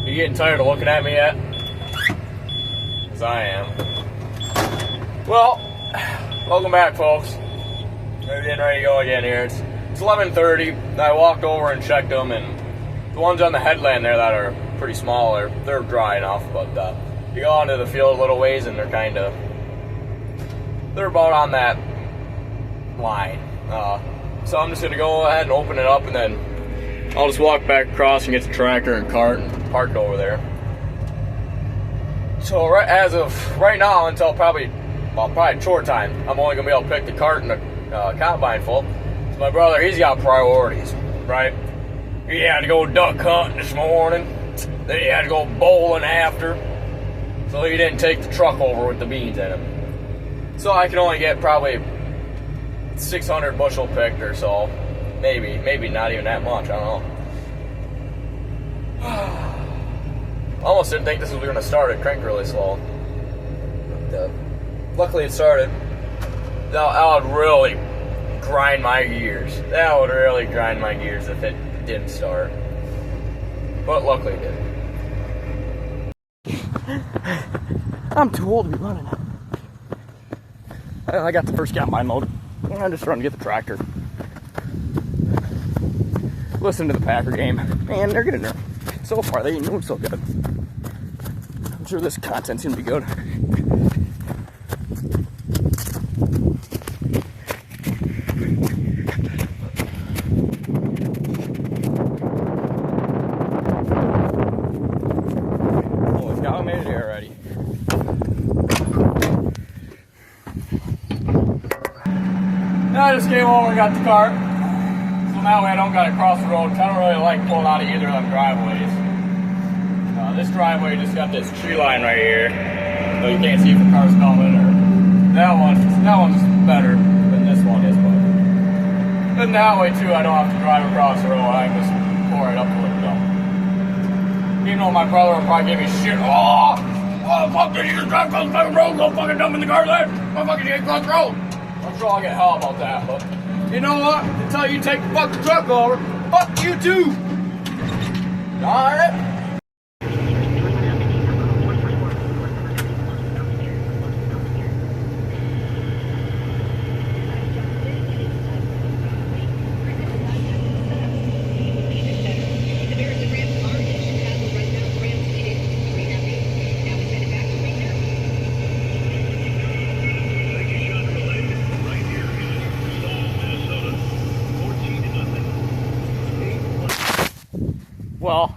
You getting tired of looking at me yet? Because I am. Well, welcome back, folks. We're getting ready to go again here. It's 11:30. I walked over and checked them, and the ones on the headland there that are pretty small, they're dry enough, but you go onto the field a little ways and they're about on that line. So I'm just going to go ahead and open it up, and then I'll just walk back across and get the tractor and cart and park it over there. So as of right now, until probably chore time, I'm only going to be able to pick the cart and the combine full. So my brother, he's got priorities, right? He had to go duck hunting this morning. Then he had to go bowling after. So he didn't take the truck over with the beans in him. So I can only get probably 600 bushel picked or so. Maybe not even that much, I don't know. Almost didn't think this was going to start at crank really slow. But, luckily it started. That would really grind my gears. That would really grind my gears if it didn't start. But luckily it did. I'm too old to be running. I got the first combine load. I'm just trying to get the tractor. Listen to the Packer game. Man, they're getting there. So far, they ain't doing so good. I'm sure this content's gonna be good. Oh, it's got made it here already. I just came over and got the cart. So that way I don't gotta cross the road. I don't really like pulling out of either of them driveways. This driveway just got this tree line right here, so you can't see if the car's coming. Or that one's better than this one is, but that way too, I don't have to drive across the road. I can just pull right up to it and go. Even though my brother will probably give me shit. Oh, fuck! Did you just drive across the fucking road? Go fucking dump in the car there. I fucking can't cross the road. I'm sure I'll get hell about that, but you know what? Until you take the fucking truck over, fuck you too. Alright? Well,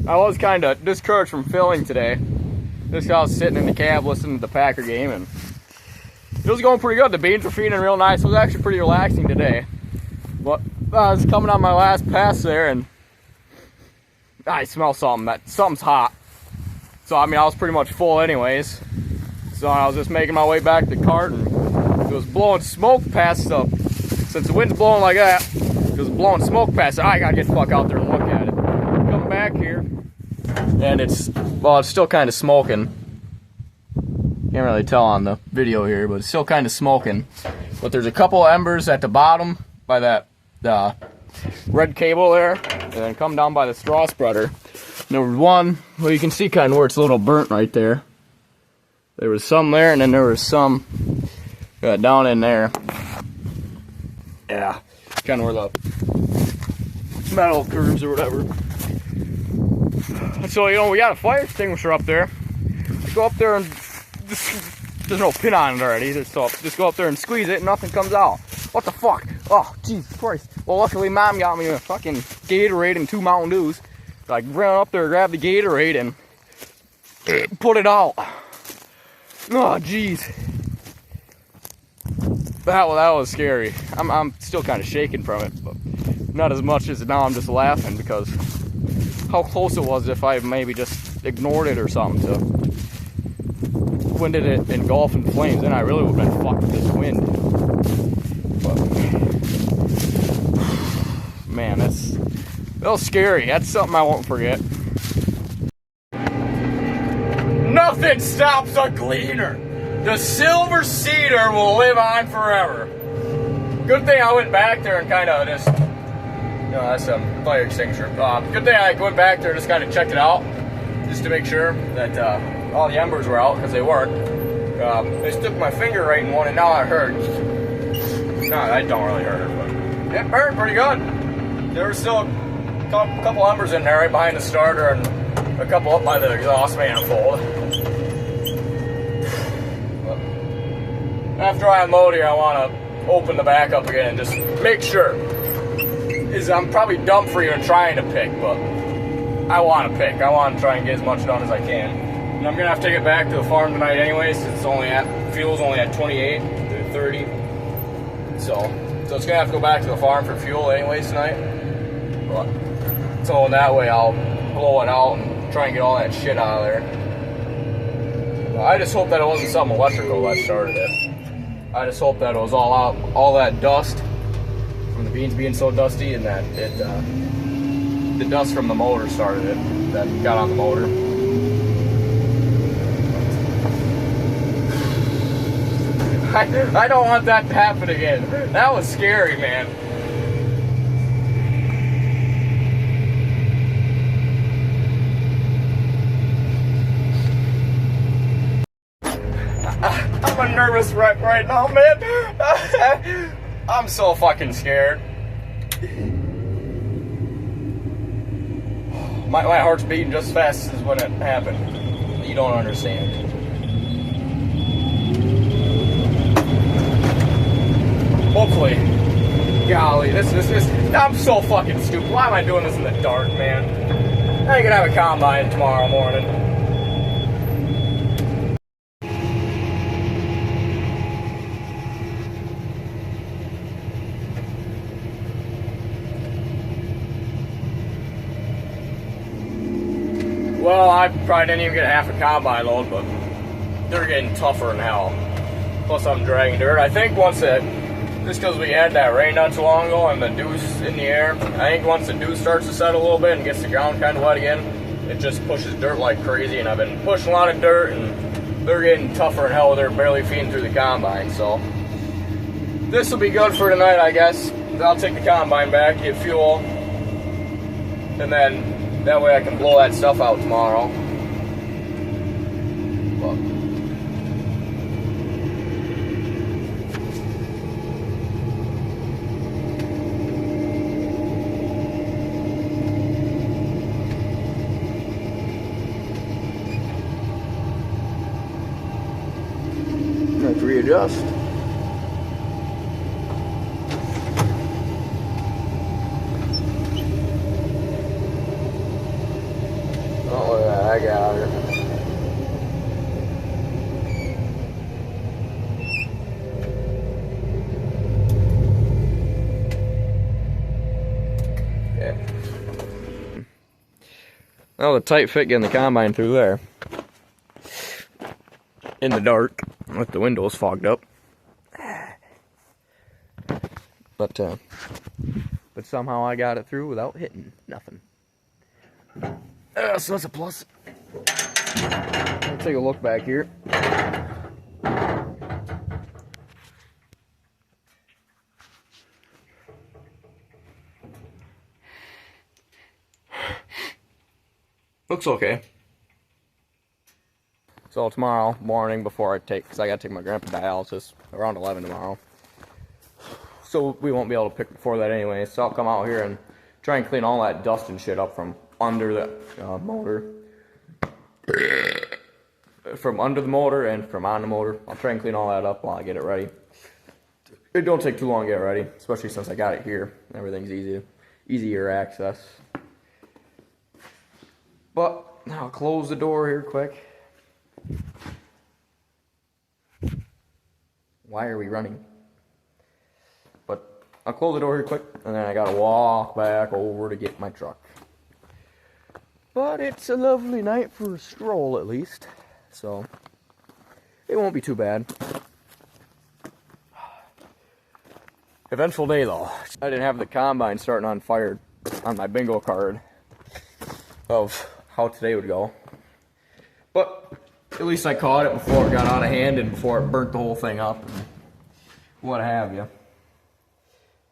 I was kind of discouraged from filming today. Just 'cause I was sitting in the cab listening to the Packer game, and it was going pretty good. The beans were feeding real nice. It was actually pretty relaxing today. But I was coming on my last pass there, and I smell something. Something's hot. So, I mean, I was pretty much full anyways. So I was just making my way back to the cart, and it was blowing smoke past the... Since the wind's blowing like that, it was blowing smoke past it. I gotta get the fuck out there and look at it. Come back here, and it's still kind of smoking. Can't really tell on the video here, but it's still kind of smoking. But there's a couple embers at the bottom by that red cable there, and then come down by the straw spreader. And there was one, well, you can see kind of where it's a little burnt right there. There was some there, and then there was some down in there. Yeah, kind of where the metal curves or whatever. So, you know, we got a fire extinguisher up there. I go up there and there's no pin on it already. So just go up there and squeeze it and nothing comes out. What the fuck? Oh, Jesus Christ. Well, luckily Mom got me a fucking Gatorade and 2 Mountain Dews. So I ran up there, grabbed the Gatorade and put it out. Oh, jeez. That was scary. I'm still kind of shaking from it, but not as much as now. I'm just laughing because how close it was if I maybe just ignored it or something. So when did it engulf in flames? Then I really would have been fucked with this wind. But man, that was scary. That's something I won't forget. Nothing stops a gleaner. The silver cedar will live on forever. Good thing I went back there and kind of just, no, that's a fire extinguisher. Good thing I went back there and just kind of checked it out, just to make sure that all the embers were out, because they weren't. They stuck my finger right in one, and now it hurts. No, that don't really hurt, but it burned pretty good. There was still a couple embers in there right behind the starter, and a couple up by the exhaust manifold. After I unload here, I want to open the back up again and just make sure. I'm probably dumb for even trying to pick, but I want to pick. I want to try and get as much done as I can. And I'm going to have to take it back to the farm tonight anyway, since fuel's only at 28 to 30. So it's going to have to go back to the farm for fuel anyways tonight. But, so that way I'll blow it out and try and get all that shit out of there. I just hope that it wasn't something electrical that started it. I just hope that it was all out, all that dust from the beans being so dusty, and that the dust from the motor started it, that got on the motor. I don't want that to happen again. That was scary, man. I'm a nervous wreck right now, man. I'm so fucking scared. My heart's beating just as fast as when it happened. You don't understand. Hopefully. Golly, this I'm so fucking stupid. Why am I doing this in the dark, man? I ain't gonna have a combine tomorrow morning. Well, I probably didn't even get half a combine load, but they're getting tougher than hell. Plus, I'm dragging dirt. I think once just because we had that rain not too long ago and the dew's in the air, I think once the dew starts to settle a little bit and gets the ground kind of wet again, it just pushes dirt like crazy. And I've been pushing a lot of dirt, and they're getting tougher than hell. They're barely feeding through the combine. So this will be good for tonight, I guess. I'll take the combine back, get fuel, and then that way I can blow that stuff out tomorrow. But I have to readjust. I got out here. Yeah. That was a tight fit getting the combine through there. In the dark, with the windows fogged up. But somehow I got it through without hitting nothing. So that's a plus. Let's take a look back here. Looks okay. So tomorrow morning, before because I gotta take my grandpa to dialysis around 11 tomorrow. So we won't be able to pick before that anyway. So I'll come out here and try and clean all that dust and shit up from under the motor. From under the motor and from on the motor. I'll try and clean all that up while I get it ready. It don't take too long to get ready, especially since I got it here. Everything's easier access. But I'll close the door here quick. Why are we running? But I'll close the door here quick, and then I gotta walk back over to get my truck. But it's a lovely night for a stroll, at least. So it won't be too bad. Eventful day, though. I didn't have the combine starting on fire on my bingo card of how today would go. But At least I caught it before it got out of hand and before it burnt the whole thing up and what have you.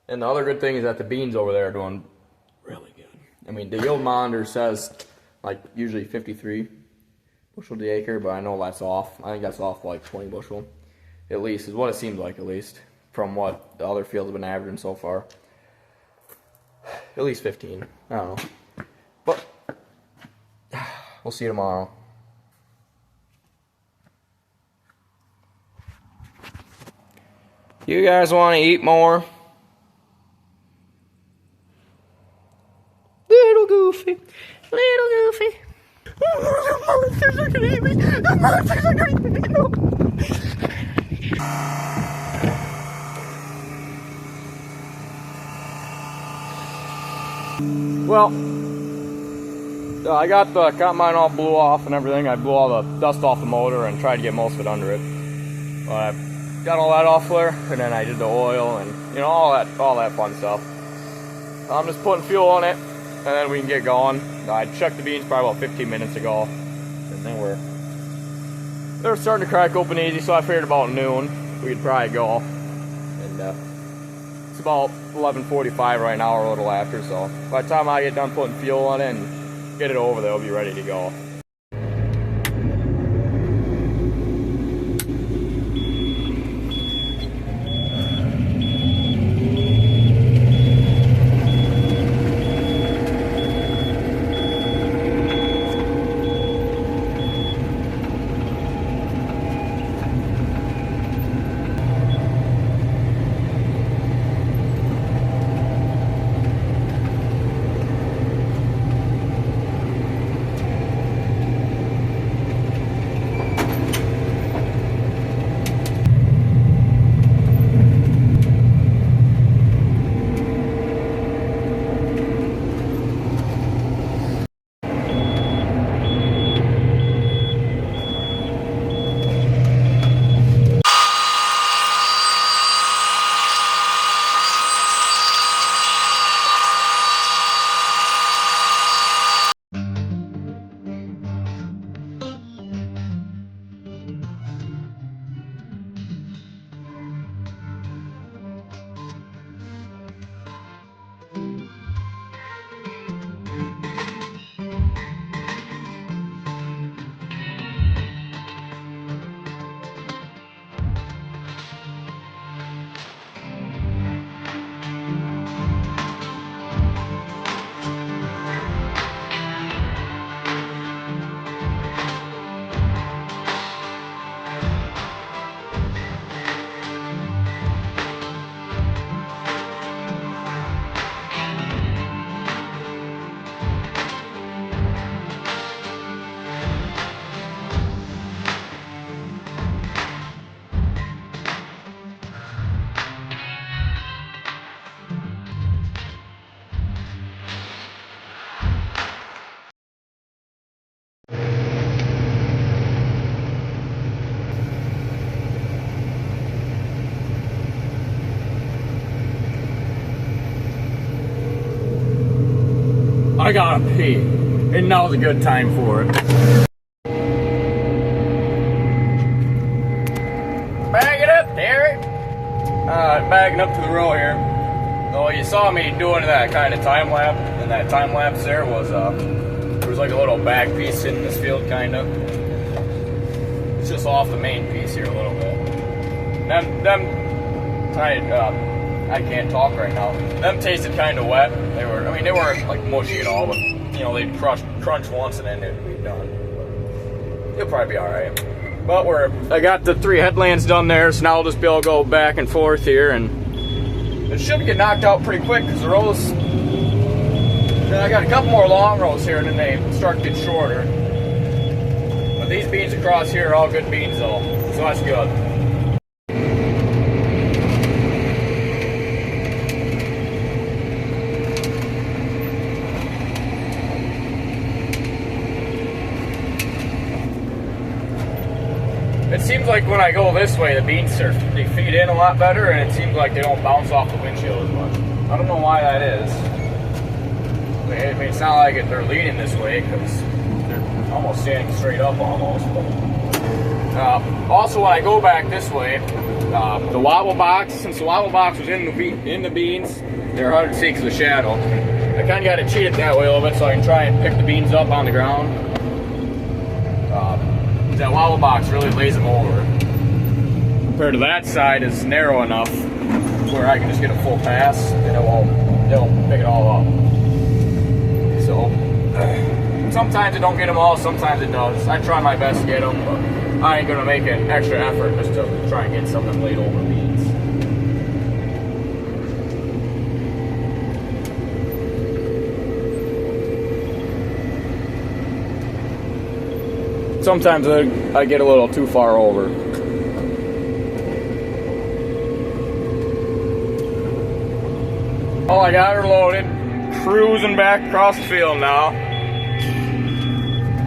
And the other good thing is that the beans over there are doing really good. I mean, the yield monitor says like usually 53 bushel to the acre, but I know that's off. I think that's off like 20 bushel. At least is what it seems like, at least from what the other fields have been averaging so far. At least 15. I don't know. But we'll see you tomorrow. You guys want to eat more? Little Goofy, little Goofy. Oh, the monsters are gonna eat me. The monsters are gonna eat me. No. Well, I got mine all blew off and everything. I blew all the dust off the motor and tried to get most of it under it. I got all that off there, and then I did the oil and all that fun stuff. I'm just putting fuel on it, and then we can get going. I checked the beans probably about 15 minutes ago, and then they're starting to crack open easy. So I figured about noon we'd probably go, and it's about 11:45 right now, or a little after. So by the time I get done putting fuel on it and get it over there, it'll be ready to go. I gotta pee, and now's a good time for it. Bag it up, Derek. Bagging up to the row here. Oh, you saw me doing that kind of time lapse, and that time lapse there was like a little back piece in this field, kind of. It's just off the main piece here a little bit. I can't talk right now. Them tasted kind of wet. They weren't like mushy at all, but they'd crunch once and then it'd be done. It'll probably be all right. But I got the 3 headlands done there, so now I'll just be able to go back and forth here, and it should get knocked out pretty quick because the rows. I got a couple more long rows here, and then they start to get shorter. But these beans across here are all good beans, though, so that's good. It seems like when I go this way, the beans they feed in a lot better, and it seems like they don't bounce off the windshield as much. I don't know why that is. I mean, it's not like they're leaning this way because they're almost standing straight up almost. But Also, when I go back this way, the wobble box, since the wobble box was in the beans, they're hard to see because of the shadow. I kind of got to cheat it that way a little bit so I can try and pick the beans up on the ground. That wobble box really lays them over. Compared to that side, is narrow enough where I can just get a full pass and it'll pick it all up. So sometimes it don't get them all, sometimes it does. I try my best to get them, but I ain't gonna make an extra effort just to try and get some of them laid over beans. Sometimes I get a little too far over. Oh, I got her loaded. Cruising back across the field now.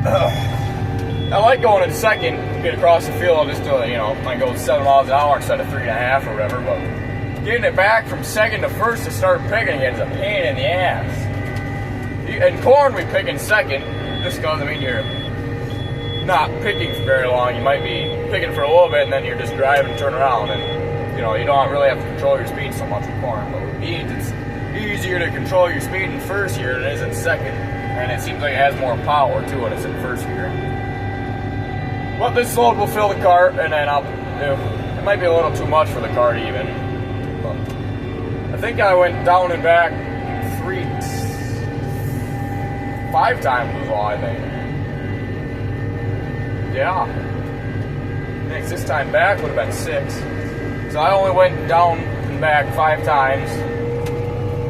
I like going in second, get across the field just to, you know, I go 7 miles an hour instead of 3.5 or whatever, but getting it back from second to first to start picking it is a pain in the ass. In corn, we pick in second, just because, I mean, you're not picking for very long. You might be picking for a little bit and then you're just driving and turn around, and you know, you don't really have to control your speed so much with corn. But with beans, it's easier to control your speed in first gear than it is in second, and it seems like it has more power too when it's in first gear. But this load will fill the cart, and then it might be a little too much for the cart even. But I think I went down and back 5 times was all, I think. Yeah. Next, this time back would have been 6. So I only went down and back 5 times.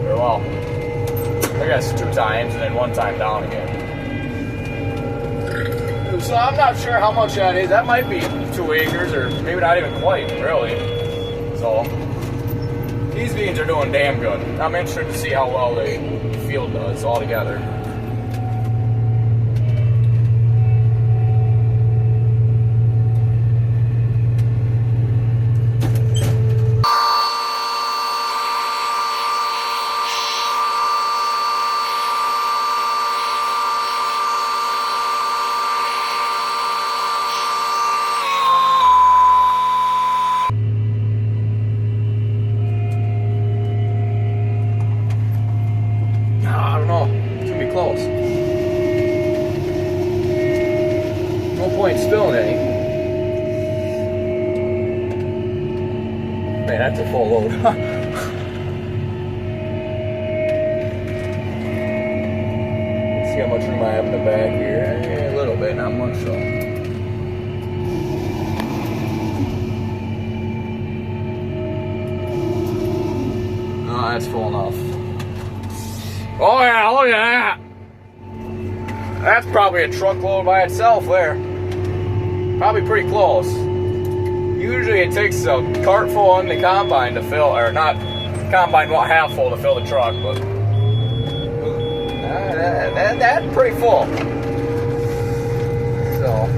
Or well, I guess 2 times and then 1 time down again. So I'm not sure how much that is. That might be 2 acres or maybe not even quite, really. So these beans are doing damn good. I'm interested to see how well the field does all together. Close. No point spilling any. Man, that's a full load. Let's see how much room I have in the back here. Yeah, a little bit, not much though. Oh, that's full enough. Oh yeah, look at that. That's probably a truckload by itself there. Probably pretty close. Usually it takes a cart full in the combine to fill, or not combine, not half full to fill the truck, but that's pretty full. So.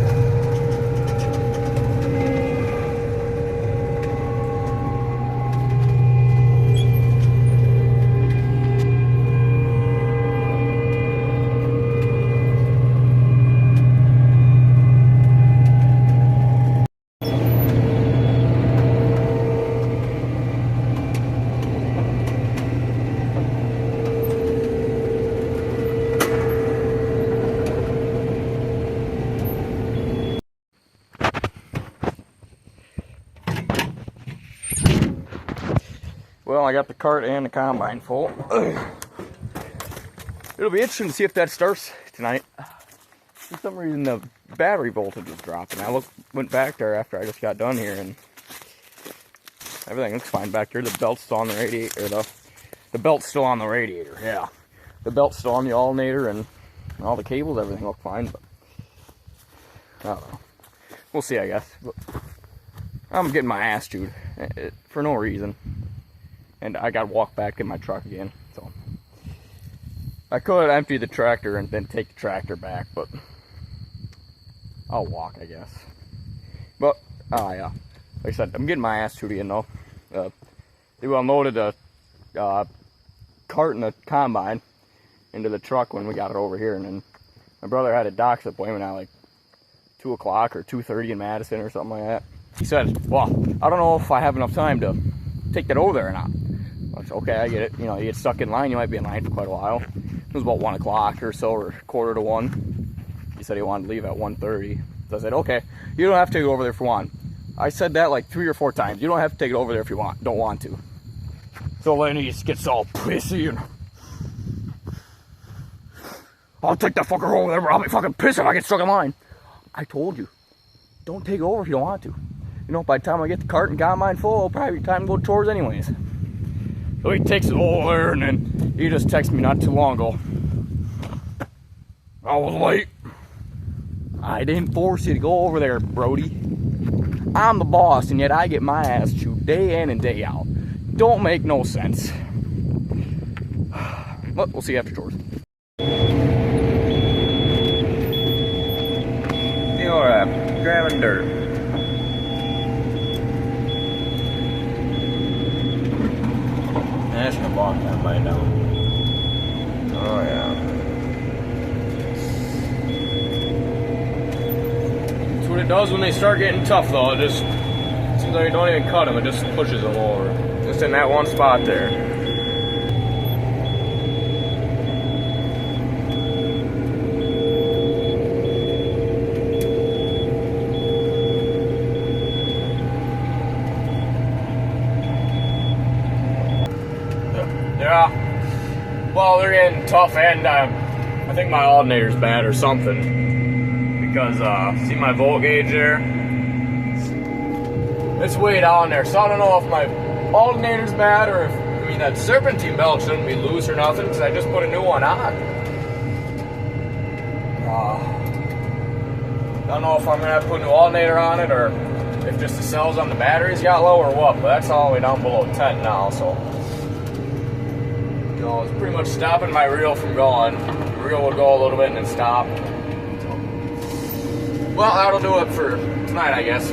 Well, I got the cart and the combine full. It'll be interesting to see if that starts tonight. For some reason, the battery voltage is dropping. I went back there after I just got done here, and everything looks fine back there. The belt's still on the radiator. Or the belt's still on the radiator. Yeah, the belt's still on the alternator, and all the cables, everything look fine. But I don't know. We'll see, I guess. But I'm getting my ass chewed for no reason. And I gotta walk back in my truck again, so I could empty the tractor and then take the tractor back, but I'll walk, I guess. But yeah, like I said, I'm getting my ass chewed again though. They unloaded a cart and a combine into the truck when we got it over here, and then my brother had a doctor's appointment at like 2 o'clock or 2:30 in Madison or something like that. He said, well, I don't know if I have enough time to take that over there or not. I said, okay, I get it. You know, you get stuck in line, you might be in line for quite a while. It was about 1 o'clock or so, or quarter to 1. He said he wanted to leave at 1:30. So I said, okay, you don't have to go over there if you want. I said that like 3 or 4 times. You don't have to take it over there if you don't want to. So then he just gets all pissy and I'll take that fucker over there, but I'll be fucking pissed if I get stuck in line. I told you, don't take it over if you don't want to. You know, by the time I get the cart and got mine full, it'll probably be time to go to chores anyways. So he takes it over there, and then he just texted me not too long ago. I was late. I didn't force you to go over there, Brody. I'm the boss, and yet I get my ass chewed day in and day out. Don't make no sense. Well, we'll see you after chores. You're grabbing dirt. National Block time by now. Oh yeah. That's what it does when they start getting tough though. It just seems like you don't even cut them, it just pushes them over. Just in that one spot there. Yeah, well, they're getting tough, and I think my alternator's bad or something, because see my volt gauge there? It's way down there, so I don't know if my alternator's bad or if, I mean, that serpentine belt shouldn't be loose or nothing, because I just put a new one on. I don't know if I'm going to have to put a new alternator on it, or if just the cells on the batteries got low or what, but that's all the way down below 10 now, so. No, it's pretty much stopping my reel from going. The reel will go a little bit and then stop. So, well, that'll do it for tonight, I guess.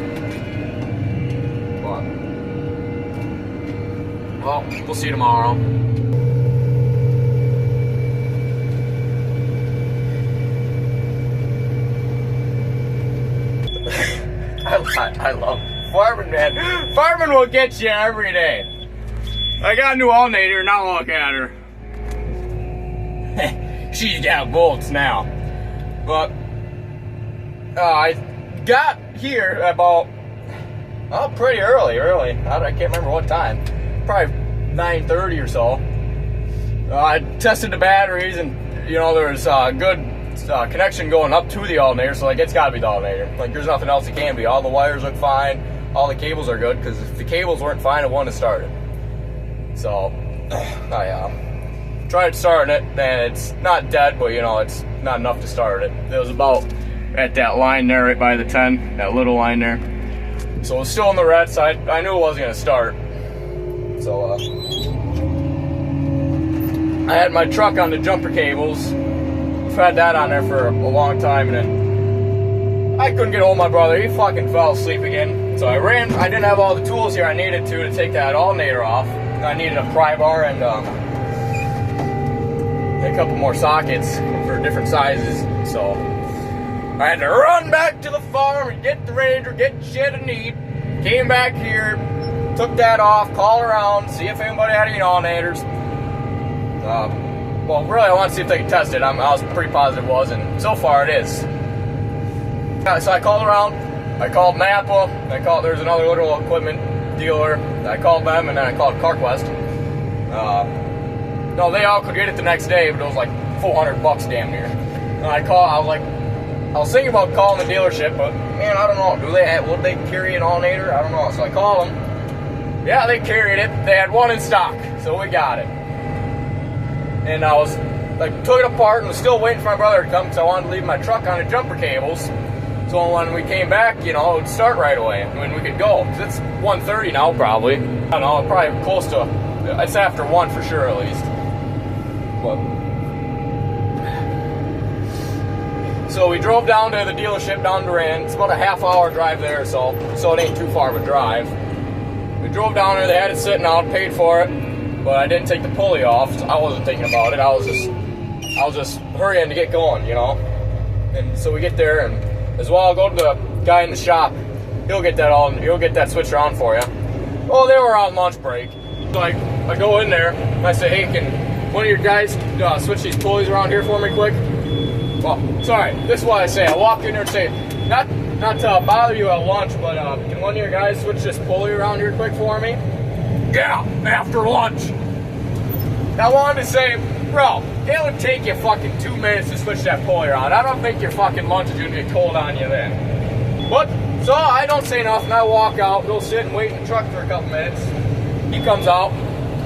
But, well, we'll see you tomorrow. I love farming, man. Farming will get you every day. I got a new alternator, now look at her. She's got bolts now. But I got here about pretty early. I can't remember what time. Probably 9:30 or so. I tested the batteries, and you know there's a good connection going up to the alternator, so like it's got to be the alternator. Like there's nothing else it can be. All the wires look fine. All the cables are good, because if the cables weren't fine, it wouldn't have started. So I tried starting it, and it's not dead, but you know it's not enough to start it. It was about at that line there, right by the 10, that little line there. So it was still in the red, so I knew it wasn't going to start. So I had my truck on the jumper cables. I've had that on there for a long time, and then I couldn't get hold of my brother. He fucking fell asleep again. So I didn't have all the tools here I needed to take that alternator off. I needed a pry bar and a couple more sockets for different sizes. So I had to run back to the farm and get the Ranger, get the shit I need. Came back here, took that off, called around, see if anybody had any alternators. Well, really, I want to see if they could test it. I was pretty positive it was, and so far it is. So I called around. I called Napa. There's another little equipment dealer. I called them, and then I called CarQuest. No, they all could get it the next day, but it was like $400 damn near. And I was thinking about calling the dealership, but man, I don't know. Would they carry an alternator? I don't know. So I called them. Yeah, they carried it. They had one in stock, so we got it. And I was took it apart and was still waiting for my brother to come, because I wanted to leave my truck on the jumper cables. So when we came back, you know, it would start right away when we could go. It's 1:30 now, probably. I don't know, probably close to. It's after 1 for sure, at least. But so we drove down to the dealership down Duran. It's about a half-hour drive there, so it ain't too far of a drive. We drove down there. They had it sitting out, paid for it, but I didn't take the pulley off. So I wasn't thinking about it. I was just hurrying to get going, you know. And so we get there, and as well. I'll go to the guy in the shop. He'll get that switcher on for you. Oh, they were on lunch break. Like, I go in there and I say, hey, can one of your guys switch these pulleys around here for me quick? Well, sorry, this is what I say. I walk in there and say, not to bother you at lunch, but can one of your guys switch this pulley around here quick for me? Yeah, after lunch. I wanted to say, bro, it would take you fucking 2 minutes to switch that pulley around. I don't think your fucking lunch is gonna get cold on you then. But, so I don't say nothing. I walk out, go sit and wait in the truck for a couple minutes. He comes out,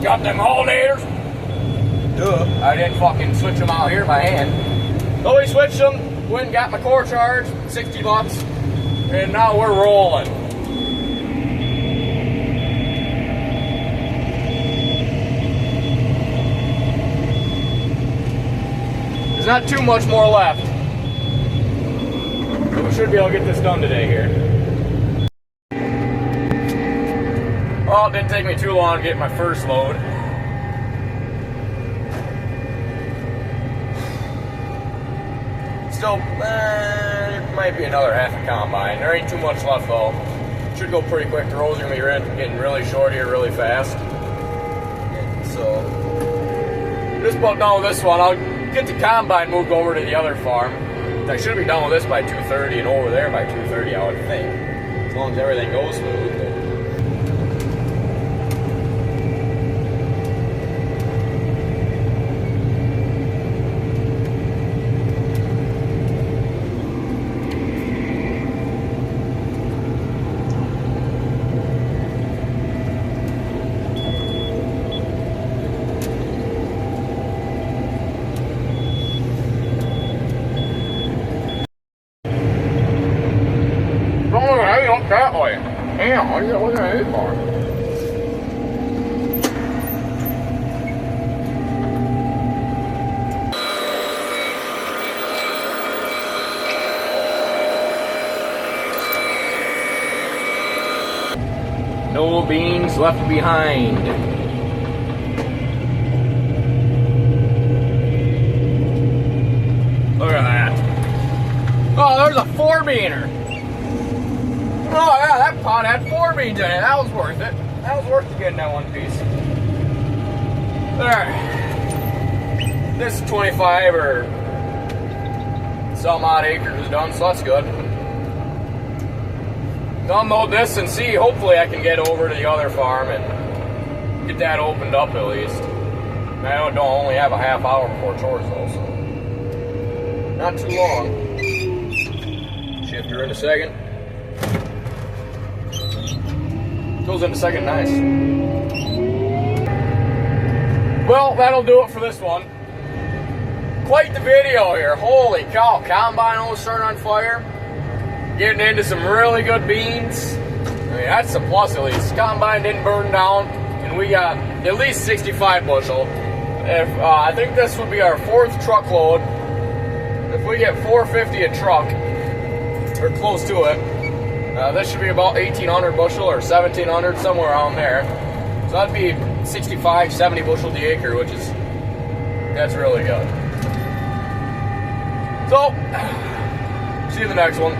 got them alternators. Duh, I didn't fucking switch them out here by hand. So we switched them, went and got my core charge, $60, and now we're rolling. There's not too much more left. But we should be able to get this done today here. Well, it didn't take me too long to get my first load. Still, it might be another half a combine. There ain't too much left though. Should go pretty quick. The rows are gonna be getting really short here really fast. So, just about done with this one. I'll get the combine moved over to the other farm. I should be done with this by 2:30 and over there by 2:30, I would think. As long as everything goes smooth. That way. Damn, what are you looking at it for? No beans left behind. Look at that. Oh, there's a 4-beaner. Oh yeah, that pot had 4 beans in it. That was worth it. That was worth getting that one piece. There. This 25 or some odd acres is done, so that's good. I'll unload this and see. Hopefully I can get over to the other farm and get that opened up at least. I don't only have a half hour before chores though, so not too long. Shifter in a second. Goes into second nice. Well, that'll do it for this one. Quite the video here. Holy cow, combine almost started on fire. Getting into some really good beans. I mean, that's a plus at least. Combine didn't burn down, and we got at least 65 bushel. I think this would be our 4th truckload. If we get 450 a truck, or close to it, this should be about 1,800 bushel or 1,700, somewhere around there. So that'd be 65, 70 bushel the acre, that's really good. So, see you in the next one.